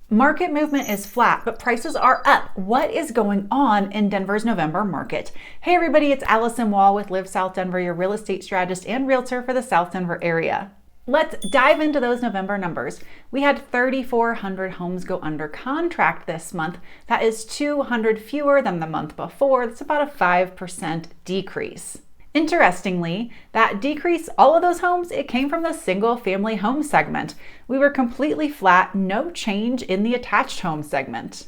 Market movement is flat, but prices are up. What is going on in Denver's November market? Hey everybody, it's Alyson with Live South Denver, your real estate strategist and realtor for the South Denver area. Let's dive into those November numbers. We had 3,400 homes go under contract this month. That is 200 fewer than the month before. That's about a 5% decrease. Interestingly, that decrease, all of those homes, it came from the single family home segment. We were completely flat, no change in the attached home segment.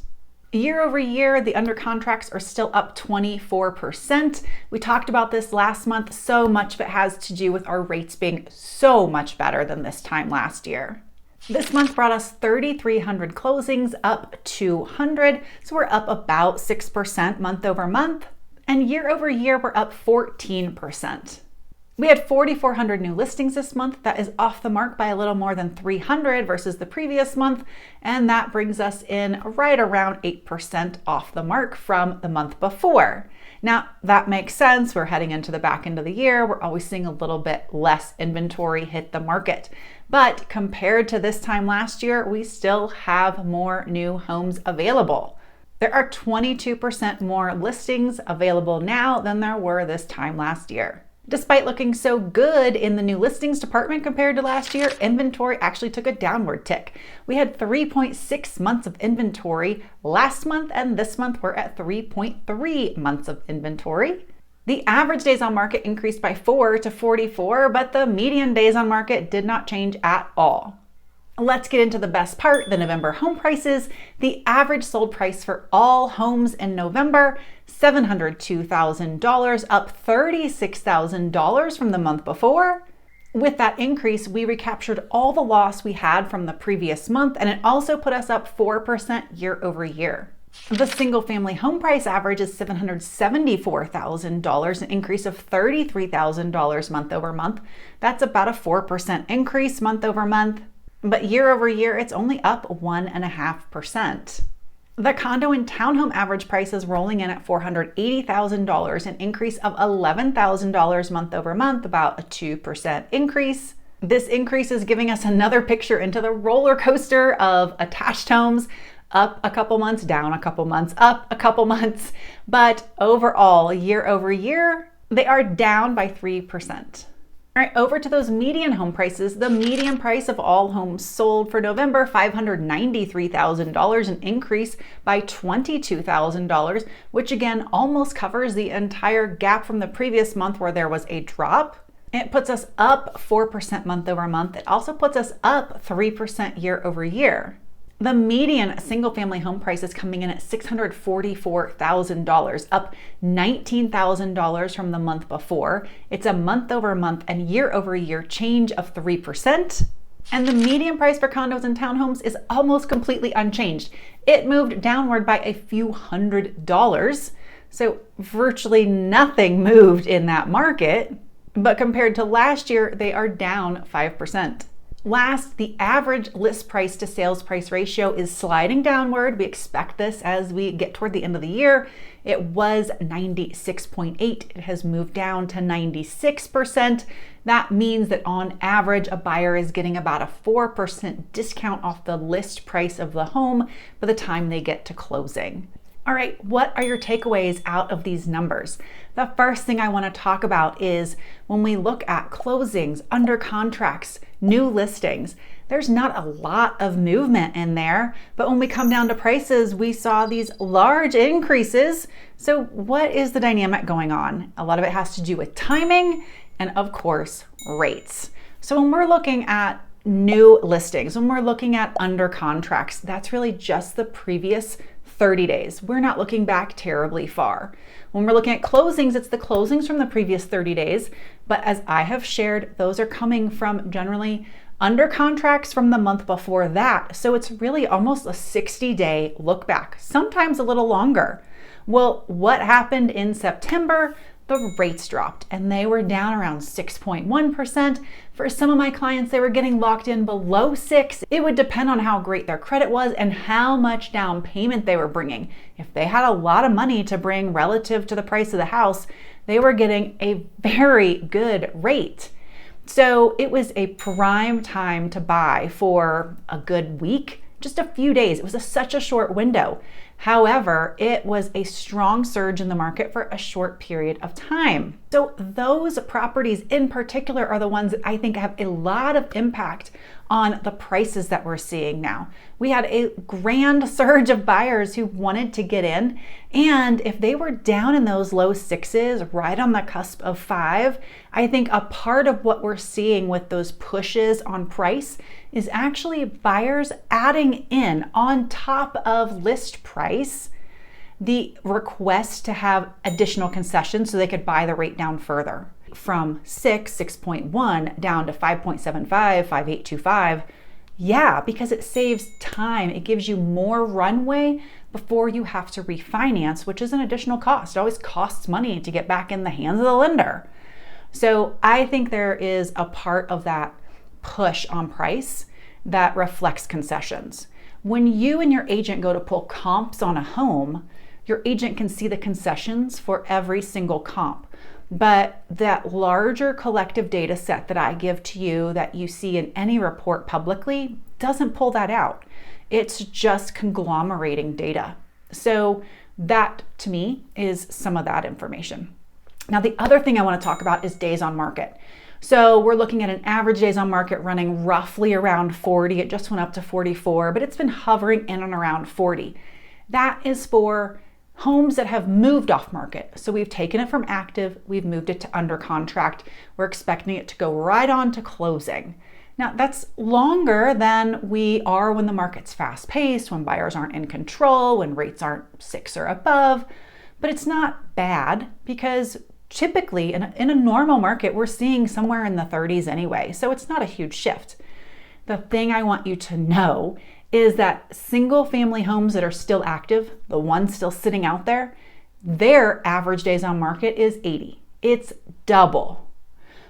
Year over year, the under contracts are still up 24%. We talked about this last month. So much of it has to do with our rates being so much better than this time last year. This month brought us 3,300 closings, up 200. So we're up about 6% month over month. And year over year, we're up 14%. We had 4,400 new listings this month. That is off the mark by a little more than 300 versus the previous month. And that brings us in right around 8% off the mark from the month before. Now, that makes sense. We're heading into the back end of the year. We're always seeing a little bit less inventory hit the market. But compared to this time last year, we still have more new homes available. There are 22% more listings available now than there were this time last year. Despite looking so good in the new listings department compared to last year, inventory actually took a downward tick. We had 3.6 months of inventory last month, and this month we're at 3.3 months of inventory. The average days on market increased by 4 to 44, but the median days on market did not change at all. Let's get into the best part, the November home prices. The average sold price for all homes in November, $702,000, up $36,000 from the month before. With that increase, we recaptured all the loss we had from the previous month, and it also put us up 4% year over year. The single family home price average is $774,000, an increase of $33,000 month over month. That's about a 4% increase month over month. But year over year, it's only up 1.5%. The condo and townhome average price is rolling in at $480,000, an increase of $11,000 month over month, about a 2% increase. This increase is giving us another picture into the roller coaster of attached homes, up a couple months, down a couple months, up a couple months. But overall, year over year, they are down by 3%. All right, over to those median home prices. The median price of all homes sold for November, $593,000, an increase by $22,000, which again almost covers the entire gap from the previous month where there was a drop. It puts us up 4% month over month. It also puts us up 3% year over year. The median single family home price is coming in at $644,000, up $19,000 from the month before. It's a month over month and year over year change of 3%. And the median price for condos and townhomes is almost completely unchanged. It moved downward by a few $100s. So virtually nothing moved in that market. But compared to last year, they are down 5%. Last, the average list price to sales price ratio is sliding downward. We expect this as we get toward the end of the year. It was 96.8. It has moved down to 96%. That means that on average, a buyer is getting about a 4% discount off the list price of the home by the time they get to closing. All right, what are your takeaways out of these numbers? The first thing I want to talk about is when we look at closings, under contracts, new listings, there's not a lot of movement in there. But when we come down to prices, we saw these large increases. So what is the dynamic going on? A lot of it has to do with timing and, of course, rates. So when we're looking at new listings, when we're looking at under contracts, that's really just the previous 30 days. We're not looking back terribly far. When we're looking at closings, it's the closings from the previous 30 days. But as I have shared, those are coming from generally under contracts from the month before that. So it's really almost a 60-day look back, sometimes a little longer. Well, what happened in September? The rates dropped and they were down around 6.1%. For some of my clients, they were getting locked in below 6. It would depend on how great their credit was and how much down payment they were bringing. If they had a lot of money to bring relative to the price of the house, they were getting a very good rate. So it was a prime time to buy for a good week, just a few days. It was such a short window. However, it was a strong surge in the market for a short period of time. So those properties in particular are the ones that I think have a lot of impact on the prices that we're seeing now. We had a grand surge of buyers who wanted to get in, and if they were down in those low sixes, right on the cusp of 5, I think a part of what we're seeing with those pushes on price is actually buyers adding in on top of list price the request to have additional concessions so they could buy the rate down further from 6.1 down to 5.75, 5.825. Yeah, because it saves time. It gives you more runway before you have to refinance, which is an additional cost. It always costs money to get back in the hands of the lender. So I think there is a part of that push on price that reflects concessions. When you and your agent go to pull comps on a home, your agent can see the concessions for every single comp. But that larger collective data set that I give to you that you see in any report publicly doesn't pull that out. It's just conglomerating data. So that to me is some of that information. Now, the other thing I want to talk about is days on market. So we're looking at an average days on market running roughly around 40. It just went up to 44, but it's been hovering in and around 40. That is for homes that have moved off market. So we've taken it from active, we've moved it to under contract. We're expecting it to go right on to closing. Now that's longer than we are when the market's fast paced, when buyers aren't in control, when rates aren't 6 or above, but it's not bad because typically in a normal market, we're seeing somewhere in the 30s anyway. So it's not a huge shift. The thing I want you to know is that single family homes that are still active, the ones still sitting out there, their average days on market is 80. It's double.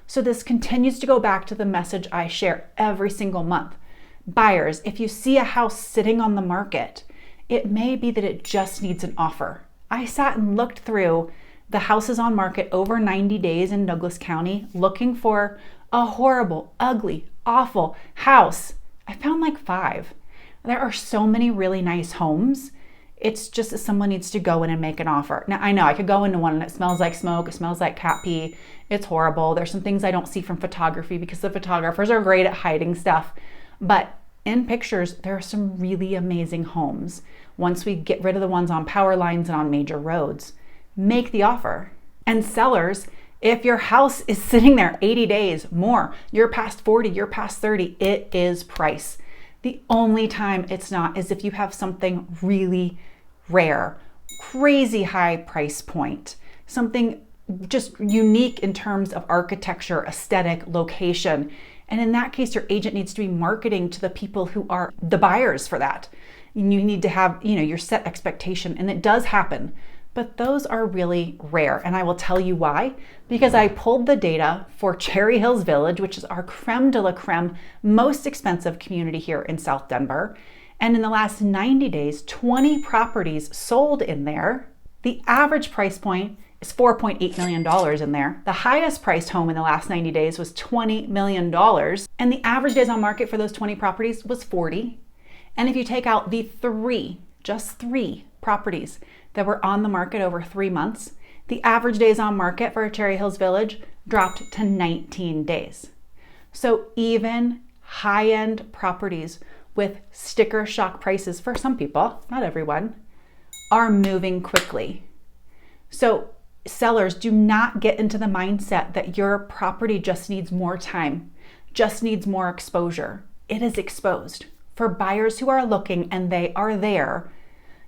So this continues to go back to the message I share every single month. Buyers, if you see a house sitting on the market, it may be that it just needs an offer. I sat and looked through the houses on market over 90 days in Douglas County looking for a horrible, ugly, awful house. I found like 5. There are so many really nice homes. It's just that someone needs to go in and make an offer. Now, I know I could go into one and it smells like smoke, it smells like cat pee, it's horrible. There's some things I don't see from photography because the photographers are great at hiding stuff. But in pictures, there are some really amazing homes. Once we get rid of the ones on power lines and on major roads, make the offer. And sellers, if your house is sitting there 80 days more, you're past 40, you're past 30, it is price. The only time it's not is if you have something really rare, crazy high price point, something just unique in terms of architecture, aesthetic, location. And in that case, your agent needs to be marketing to the people who are the buyers for that. You need to have, your set expectation, and it does happen. But those are really rare. And I will tell you why. Because I pulled the data for Cherry Hills Village, which is our creme de la creme, most expensive community here in South Denver. And in the last 90 days, 20 properties sold in there. The average price point is $4.8 million in there. The highest priced home in the last 90 days was $20 million. And the average days on market for those 20 properties was 40. And if you take out the just three properties that were on the market over 3 months, the average days on market for Cherry Hills Village dropped to 19 days. So even high-end properties with sticker shock prices for some people, not everyone, are moving quickly. So sellers, do not get into the mindset that your property just needs more time, just needs more exposure. It is exposed. For buyers who are looking and they are there,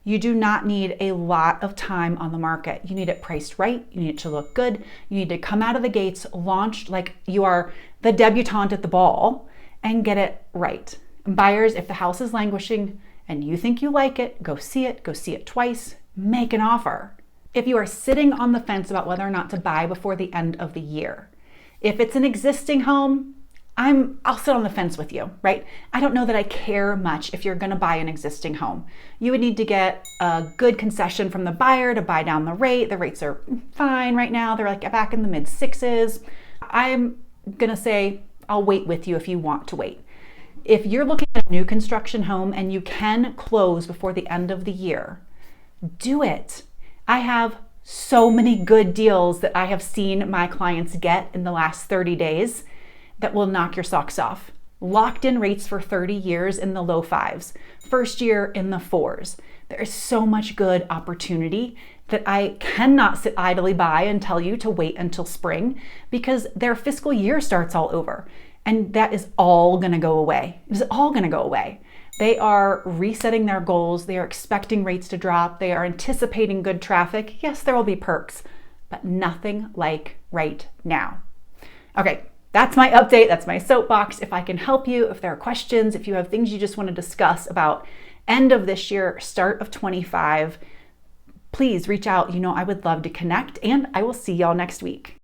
you do not need a lot of time on the market. You need it priced right. You need it to look good. You need to come out of the gates launched like you are the debutante at the ball and get it right. Buyers, if the house is languishing and you think you like it, go see it twice, make an offer. If you are sitting on the fence about whether or not to buy before the end of the year, if it's an existing home, I'll sit on the fence with you, right? I don't know that I care much if you're going to buy an existing home. You would need to get a good concession from the buyer to buy down the rate. The rates are fine right now. They're like back in the mid 6s. I'm going to say I'll wait with you if you want to wait. If you're looking at a new construction home and you can close before the end of the year, do it. I have so many good deals that I have seen my clients get in the last 30 days that will knock your socks off. Locked in rates for 30 years in the low fives, first year in the fours. There is so much good opportunity that I cannot sit idly by and tell you to wait until spring, because their fiscal year starts all over. And that is all gonna go away. It is all gonna go away. They are resetting their goals. They are expecting rates to drop. They are anticipating good traffic. Yes, there will be perks, but nothing like right now. Okay, that's my update. That's my soapbox. If I can help you, if there are questions, if you have things you just want to discuss about end of this year, start of 25, please reach out. I would love to connect, and I will see y'all next week.